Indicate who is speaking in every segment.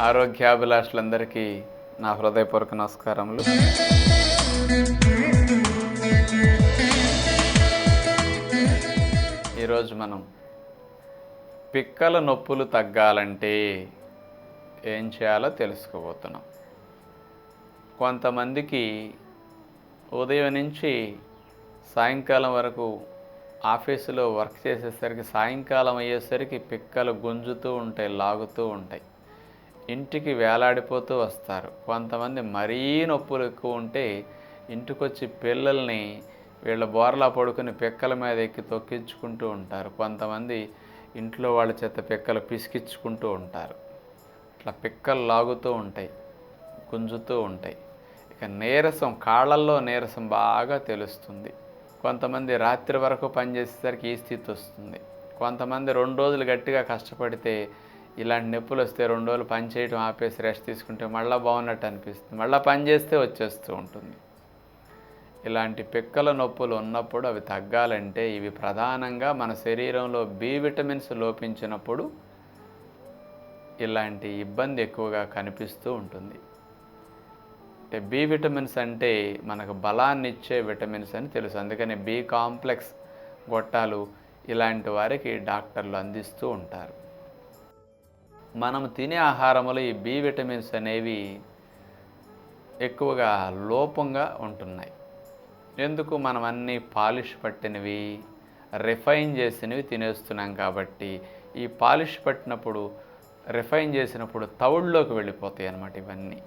Speaker 1: ఆరోగ్యాభిలాషులందరికీ నా హృదయపూర్వక నమస్కారములు. ఈరోజు మనం పిక్కల నొప్పులు తగ్గాలంటే ఏం చేయాలో తెలుసుకోబోతున్నాం. కొంతమందికి ఉదయం నుంచి సాయంకాలం వరకు ఆఫీసులో వర్క్ చేసేసరికి సాయంకాలం అయ్యేసరికి పిక్కలు గుంజుతూ ఉంటాయి, లాగుతూ ఉంటాయి, ఇంటికి వేలాడిపోతూ వస్తారు. కొంతమంది మరీ నొప్పులు ఎక్కువ ఉంటే ఇంటికొచ్చి పిల్లల్ని వీళ్ళ బోర్లా పడుకుని పిక్కల మీద ఎక్కి తొక్కించుకుంటూ ఉంటారు. కొంతమంది ఇంట్లో వాళ్ళ చేత పిక్కలు పిసికించుకుంటూ ఉంటారు. ఇట్లా పిక్కలు లాగుతూ ఉంటాయి, గుంజుతూ ఉంటాయి. ఇక నీరసం, కాళ్ళల్లో నీరసం బాగా తెలుస్తుంది. కొంతమంది రాత్రి వరకు పనిచేసేసరికి ఈ స్థితి వస్తుంది. కొంతమంది 2 రోజులు గట్టిగా కష్టపడితే ఇలాంటి నొప్పులు వస్తే 2 రోజులు పని చేయడం ఆపేసి రెస్ట్ తీసుకుంటే మళ్ళీ బాగున్నట్టు అనిపిస్తుంది, మళ్ళీ పని చేస్తే వచ్చేస్తూ ఉంటుంది. ఇలాంటి పిక్కల నొప్పులు ఉన్నప్పుడు అవి తగ్గాలంటే ఇవి ప్రధానంగా మన శరీరంలో బి విటమిన్స్ లోపించినప్పుడు ఇలాంటి ఇబ్బంది ఎక్కువగా కనిపిస్తూ ఉంటుంది. అంటే బి విటమిన్స్ అంటే మనకు బలాన్ని ఇచ్చే విటమిన్స్ అని తెలుసు. అందుకని బి కాంప్లెక్స్ గొట్టాలు ఇలాంటి వారికి డాక్టర్లు అందిస్తూ ఉంటారు. మనం తినే ఆహారంలో ఈ బి విటమిన్స్ అనేవి ఎక్కువగా లోపంగా ఉంటున్నాయి. ఎందుకు? మనం అన్నీ పాలిష్ పట్టినవి, రిఫైన్ చేసినవి తినేస్తున్నాం కాబట్టి ఈ పాలిష్ పట్టినప్పుడు, రిఫైన్ చేసినప్పుడు తవుడులోకి వెళ్ళిపోతాయి అన్నమాట ఇవన్నీ.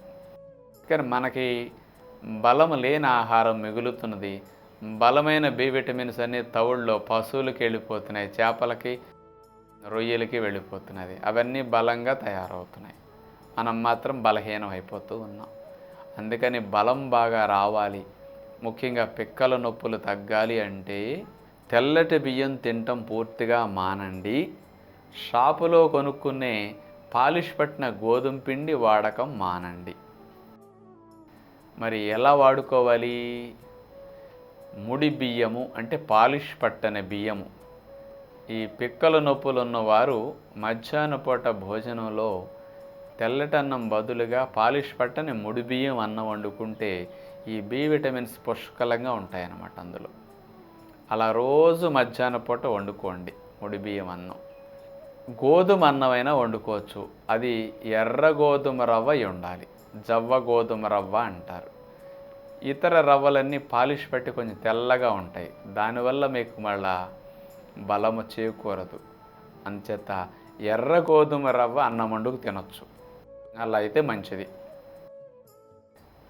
Speaker 1: కానీ మనకి బలం లేని ఆహారం మిగులుతున్నది. బలమైన బి విటమిన్స్ అన్నీ తవుడులో పశువులకి వెళ్ళిపోతున్నాయి, చేపలకి, రొయ్యలకి వెళ్ళిపోతున్నది. అవన్నీ బలంగా తయారవుతున్నాయి. మనం మాత్రం బలహీనం అయిపోతూ ఉన్నాం. అందుకని బలం బాగా రావాలి, ముఖ్యంగా పిక్కల నొప్పులు తగ్గాలి అంటే తెల్లటి బియ్యం తినటం పూర్తిగా మానండి. షాపులో కొనుక్కునే పాలిష్ పట్టిన గోధుమ పిండి వాడకం మానండి. మరి ఎలా వాడుకోవాలి? ముడి బియ్యము అంటే పాలిష్ పట్టని బియ్యము. ఈ పిక్కల నొప్పులు ఉన్నవారు మధ్యాహ్న పూట భోజనంలో తెల్లటన్నం బదులుగా పాలిష్ పట్టని ముడి బియ్యం అన్నం వండుకుంటే ఈ బి విటమిన్స్ పుష్కలంగా ఉంటాయన్నమాట అందులో. అలా రోజు మధ్యాహ్న పూట వండుకోండి ముడి బియ్యం అన్నం. గోధుమ అన్నమైనా వండుకోవచ్చు. అది ఎర్ర గోధుమ రవ్వ ఉండాలి, జవ్వ గోధుమ రవ్వ అంటారు. ఇతర రవ్వలన్నీ పాలిష్ పట్టి కొంచెం తెల్లగా ఉంటాయి, దానివల్ల మీకు మళ్ళా బలము చేకూరదు. అంచేత ఎర్ర గోధుమ రవ్వ అన్నం వండుకు తినొచ్చు, అలా అయితే మంచిది.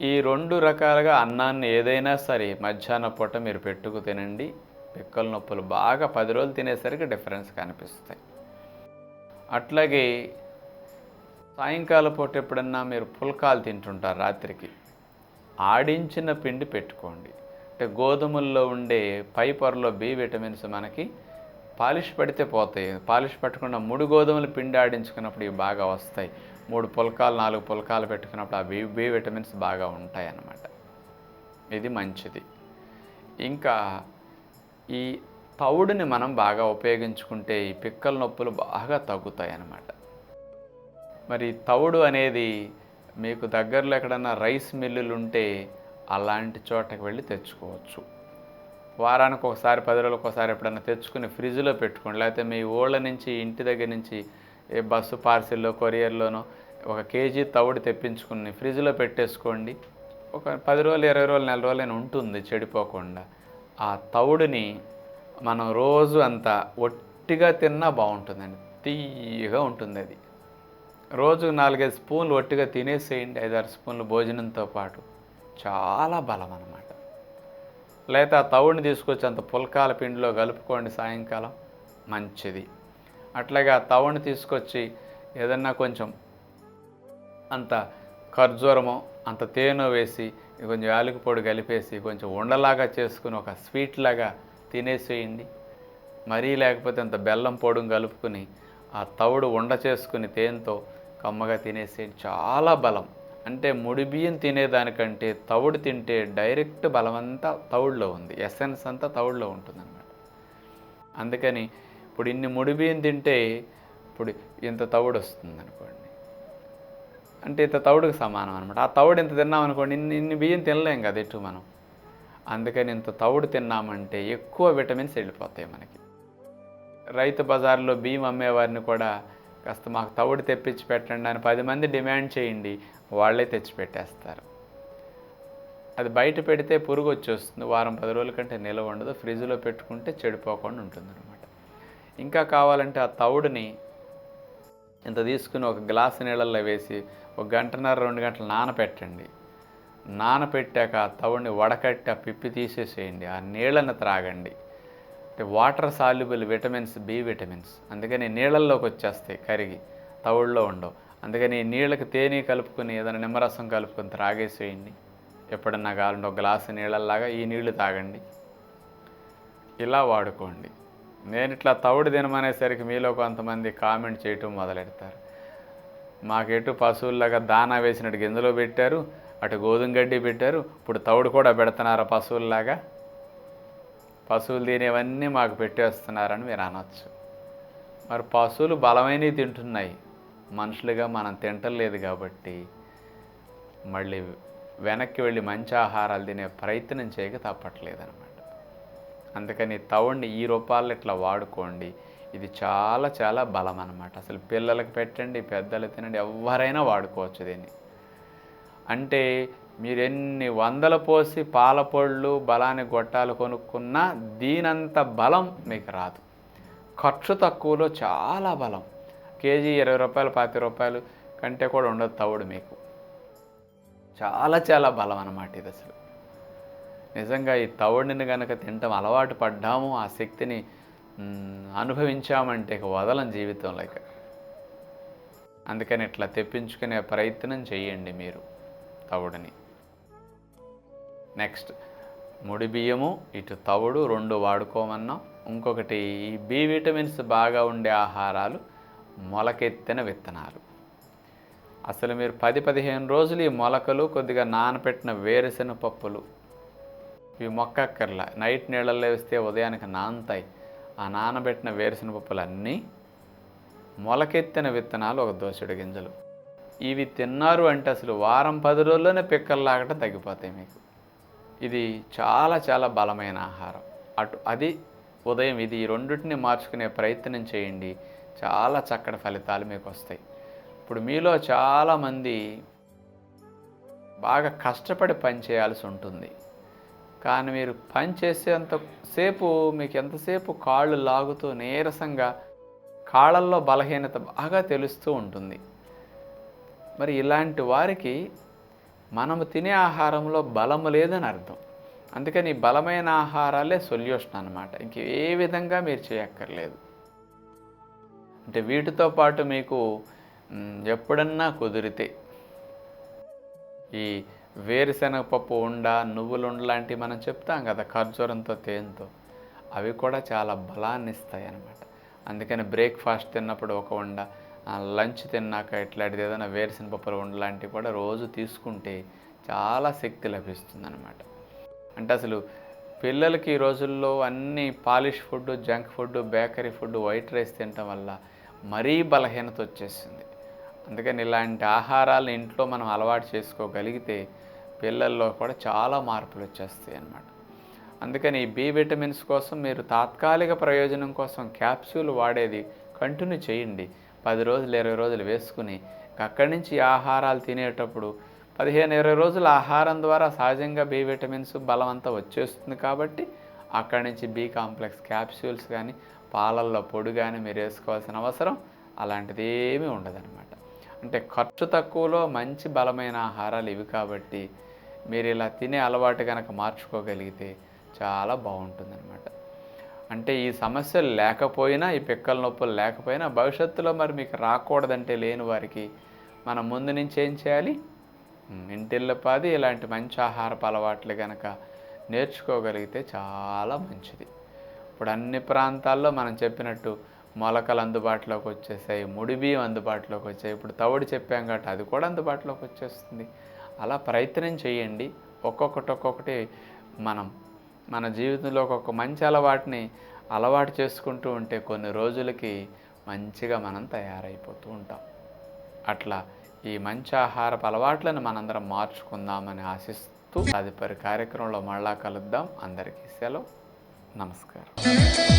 Speaker 1: ఈ 2 రకాలుగా అన్నాన్ని ఏదైనా సరే మధ్యాహ్న పూట మీరు పెట్టుకు తినండి. పిక్కల నొప్పులు బాగా 10 రోజులు తినేసరికి డిఫరెన్స్ కనిపిస్తాయి. అట్లాగే సాయంకాలం పూట ఎప్పుడన్నా మీరు పుల్కాలు తింటుంటారు రాత్రికి, ఆడించిన పిండి పెట్టుకోండి. అంటే గోధుమల్లో ఉండే పై పొరలో బి విటమిన్స్ మనకి పాలిష్ పడితే పోతాయి. పాలిష్ పట్టకుండా 3 గోధుమల పిండి ఆడించుకున్నప్పుడు ఇవి బాగా వస్తాయి. 3 పుల్కాలు 4 పుల్కాలు పెట్టుకున్నప్పుడు ఆ బి విటమిన్స్ బాగా ఉంటాయి అన్నమాట. ఇది మంచిది. ఇంకా ఈ తవుడుని మనం బాగా ఉపయోగించుకుంటే ఈ పిక్కల నొప్పులు బాగా తగ్గుతాయి అన్నమాట. మరి తవుడు అనేది మీకు దగ్గరలో ఎక్కడన్నా రైస్ మిల్లులు ఉంటే అలాంటి చోటకి వెళ్ళి తెచ్చుకోవచ్చు. వారానికి ఒకసారి, 10 రోజులకు ఒకసారి ఎప్పుడన్నా తెచ్చుకుని ఫ్రిడ్జ్లో పెట్టుకోండి. లేకపోతే మీ ఊళ్ళ నుంచి, ఇంటి దగ్గర నుంచి ఏ బస్సు పార్సిల్లో, కొరియర్లోనో 1 కేజీ తవుడు తెప్పించుకుని ఫ్రిడ్జ్లో పెట్టేసుకోండి. ఒక 10 రోజులు, 20 రోజులు, నెల రోజులైనా ఉంటుంది చెడిపోకుండా. ఆ తవుడుని మనం రోజు అంతా ఒట్టిగా తిన్నా బాగుంటుందండి, తీయగా ఉంటుంది అది. రోజు 4-5 స్పూన్లు ఒట్టిగా తినేసేయండి, 5-6 స్పూన్లు భోజనంతో పాటు. చాలా బలం అన్నమాట. లేకపోతే ఆ తవుడిని తీసుకొచ్చి అంత పుల్కాల పిండిలో కలుపుకోండి సాయంకాలం, మంచిది. అట్లాగే ఆ తవుడిని తీసుకొచ్చి ఏదన్నా కొంచెం అంత ఖర్జూరమో అంత తేనె వేసి కొంచెం యాలకుల పొడి కలిపేసి కొంచెం ఉండలాగా చేసుకుని ఒక స్వీట్ లాగా తినేసేయండి. మరీ లేకపోతే అంత బెల్లం పొడిని కలుపుకుని ఆ తవుడు ఉండ చేసుకుని తేనెతో కమ్మగా తినేసేయండి. చాలా బలం. అంటే ముడి బియ్యం తినేదానికంటే తవుడు తింటే డైరెక్ట్ బలం అంతా తవుడులో ఉంది, ఎసెన్స్ అంతా తవుడులో ఉంటుందన్నమాట. అందుకని ఇప్పుడు ఇన్ని ముడి బియ్యం తింటే ఇప్పుడు ఇంత తవుడు వస్తుంది అనుకోండి, అంటే ఇంత తవుడుకు సమానం అనమాట. ఆ తవుడు ఇంత తిన్నామనుకోండి, ఇన్ని బియ్యం తినలేం కదా ఎటు మనం. అందుకని ఇంత తవుడు తిన్నామంటే ఎక్కువ విటమిన్స్ వెళ్ళిపోతాయి మనకి. రైతు బజార్లో బియ్యం అమ్మేవారిని కూడా కాస్త మాకు తవుడు తెప్పించి పెట్టండి అని 10 మంది డిమాండ్ చేయండి, వాళ్ళే తెచ్చి పెట్టేస్తారు. అది బయట పెడితే పురుగు వచ్చేస్తుంది, వారం 10 రోజుల కంటే నిల్వ ఉండదు. ఫ్రిడ్జ్లో పెట్టుకుంటే చెడిపోకుండా ఉంటుందన్నమాట. ఇంకా కావాలంటే ఆ తవుడుని ఇంత తీసుకుని ఒక గ్లాసు నీళ్ళల్లో వేసి 1 గంటన్నర 2 గంటలు నానపెట్టండి. నానపెట్టాక ఆ తవుడిని వడకట్టి ఆ పిప్పి తీసేసేయండి, ఆ నీళ్ళని త్రాగండి. అంటే water soluble vitamins, B vitamins, అందుకని నీళ్ళల్లోకి వచ్చేస్తాయి కరిగి, తవుడులో ఉండవు. అందుకని ఈ నీళ్ళకి తేనె కలుపుకొని ఏదైనా నిమ్మరసం కలుపుకొని త్రాగేసేయండి. ఎప్పుడన్నా కావాలంటే ఒక గ్లాసు నీళ్ళల్లాగా ఈ నీళ్లు తాగండి, ఇలా వాడుకోండి. నేను ఇట్లా తవుడు తినమనేసరికి మీలో కొంతమంది కామెంట్ చేయటం మొదలెడతారు. మాకెటు పశువుల్లాగా దానా వేసినట్టు గింజలో పెట్టారు, అటు గోధుమ గడ్డి పెట్టారు, ఇప్పుడు తవుడు కూడా పెడుతున్నారా పశువుల్లాగా? పశువులు తినేవన్నీ మాకు పెట్టేస్తున్నారని మీరు అనొచ్చు. మరి పశువులు బలమైనవి తింటున్నాయి, మనుషులుగా మనం తింటలేదు కాబట్టి మళ్ళీ వెనక్కి వెళ్ళి మంచి ఆహారాలు తినే ప్రయత్నం చేయక తప్పట్లేదన్నమాట. అందుకని తవుడిని ఈ రూపాల్లో ఇట్లా వాడుకోండి. ఇది చాలా చాలా బలం అన్నమాట. అసలు పిల్లలకు పెట్టండి, పెద్దలు తినండి, ఎవరైనా వాడుకోవచ్చు దీన్ని. అంటే మీరు ఎన్ని వందలు పోసి పాల పళ్ళు బలాన్ని గొట్టాలు కొనుక్కున్నా దీనంత బలం మీకు రాదు. ఖర్చు తక్కువలో చాలా బలం. కేజీ 20 రూపాయలు 25 రూపాయలు కంటే కూడా ఉండదు తవుడు మీకు. చాలా చాలా బలం అన్నమాట ఇది. అసలు నిజంగా ఈ తవుడిని కనుక తినటం అలవాటు పడ్డాము, ఆ శక్తిని అనుభవించామంటే ఇక వదలం జీవితంలో ఇక. అందుకని ఇట్లా తెప్పించుకునే ప్రయత్నం చేయండి మీరు తవుడిని. నెక్స్ట్ ముడి బియ్యము, ఇటు తవుడు 2 వాడుకోమన్నాం. ఇంకొకటి ఈ బి విటమిన్స్ బాగా ఉండే ఆహారాలు, మొలకెత్తిన విత్తనాలు. అసలు మీరు 10-15 రోజులు ఈ మొలకలు, కొద్దిగా నానపెట్టిన వేరుశెనగ పప్పులు ఇవి మొక్కక్కర్లా, నైట్ నీళ్ళల్లో వేస్తే ఉదయానికి నానతాయి. ఆ నానబెట్టిన వేరుశెనగ పప్పులన్నీ, మొలకెత్తిన విత్తనాలు 1 దోసెడు గింజలు, ఇవి తిన్నారు అంటే అసలు వారం 10 రోజుల్లోనే పిక్కల్లాగట తగ్గిపోతాయి మీకు. ఇది చాలా చాలా బలమైన ఆహారం. అది ఉదయం, ఇది ఈ రెండింటిని మార్చుకునే ప్రయత్నం చేయండి, చాలా చక్కటి ఫలితాలు మీకు వస్తాయి. ఇప్పుడు మీలో చాలామంది బాగా కష్టపడి పని చేయాల్సి ఉంటుంది, కానీ మీరు పని చేసేంతసేపు మీకు ఎంతసేపు కాళ్ళు లాగుతూ నీరసంగా, కాళ్ళల్లో బలహీనత బాగా తెలుస్తూ ఉంటుంది. మరి ఇలాంటి వారికి మనము తినే ఆహారంలో బలము లేదని అర్థం. అందుకని బలమైన ఆహారాలే సొల్యూషన్ అన్నమాట. ఇంక ఏ విధంగా మీరు చేయక్కర్లేదు. అంటే వీటితో పాటు మీకు ఎప్పుడన్నా కుదిరితే ఈ వేరుశనగపప్పు ఉండ, నువ్వుల ఉండ లాంటివి మనం చెప్తాం కదా ఖర్జూరంతో తేనెతో, అవి కూడా చాలా బలాన్ని ఇస్తాయి అన్నమాట. అందుకని బ్రేక్ఫాస్ట్ తిన్నప్పుడు ఒక ఉండ, లంచ్ తిన్నాక ఇట్లాంటిది ఏదైనా వేరుశనగపప్పుల ఉండ లాంటివి కూడా రోజు తీసుకుంటే చాలా శక్తి లభిస్తుంది అన్నమాట. అంటే అసలు పిల్లలకి ఈ రోజుల్లో అన్నీ polish food, junk food, bakery food, white rice తినటం వల్ల మరీ బలహీనత వచ్చేసింది. అందుకని ఇలాంటి ఆహారాలను ఇంట్లో మనం అలవాటు చేసుకోగలిగితే పిల్లల్లో కూడా చాలా మార్పులు వచ్చేస్తాయి అన్నమాట. అందుకని ఈ బి విటమిన్స్ కోసం మీరు తాత్కాలిక ప్రయోజనం కోసం క్యాప్సూల్ వాడేది కంటిన్యూ చేయండి. 10 రోజులు 20 రోజులు వేసుకుని అక్కడి నుంచి ఆహారాలు తినేటప్పుడు 15-20 రోజుల ఆహారం ద్వారా సహజంగా బి విటమిన్స్ బలం అంతా వచ్చేస్తుంది. కాబట్టి అక్కడి నుంచి బి కాంప్లెక్స్ క్యాప్సూల్స్ కానీ, పాలల్లో పొడి కానీ మీరు వేసుకోవాల్సిన అవసరం అలాంటిది ఏమీ ఉండదన్నమాట. అంటే ఖర్చు తక్కువలో మంచి బలమైన ఆహారాలు ఇవి. కాబట్టి మీరు ఇలా తినే అలవాటు కనుక మార్చుకోగలిగితే చాలా బాగుంటుందన్నమాట. అంటే ఈ సమస్యలు లేకపోయినా, ఈ పిక్కల నొప్పులు లేకపోయినా భవిష్యత్తులో మరి మీకు రాకూడదంటే లేని వారికి మనం ముందు నుంచి ఏం చేయాలి? ఇంటిల్లపాది ఇలాంటి మంచి ఆహారపు అలవాట్లు కనుక నేర్చుకోగలిగితే చాలా మంచిది. ఇప్పుడు అన్ని ప్రాంతాల్లో మనం చెప్పినట్టు మొలకలు అందుబాటులోకి వచ్చేసాయి, ముడి బియ్యం అందుబాటులోకి వచ్చాయి, ఇప్పుడు తవుడు చెప్పాం కాబట్టి అది కూడా అందుబాటులోకి వచ్చేస్తుంది. అలా ప్రయత్నం చేయండి. ఒక్కొక్కటి మన జీవితంలో ఒక్కొక్క మంచి అలవాటుని అలవాటు చేసుకుంటూ ఉంటే కొన్ని రోజులకి మంచిగా మనం తయారైపోతూ ఉంటాం. అట్లా ఈ మంచి ఆహారపు అలవాట్లను మనందరం మార్చుకుందామని ఆశిస్తూ తదుపరి కార్యక్రమంలో మళ్ళా కలుద్దాం. అందరికీ సెలవు. నమస్కారం.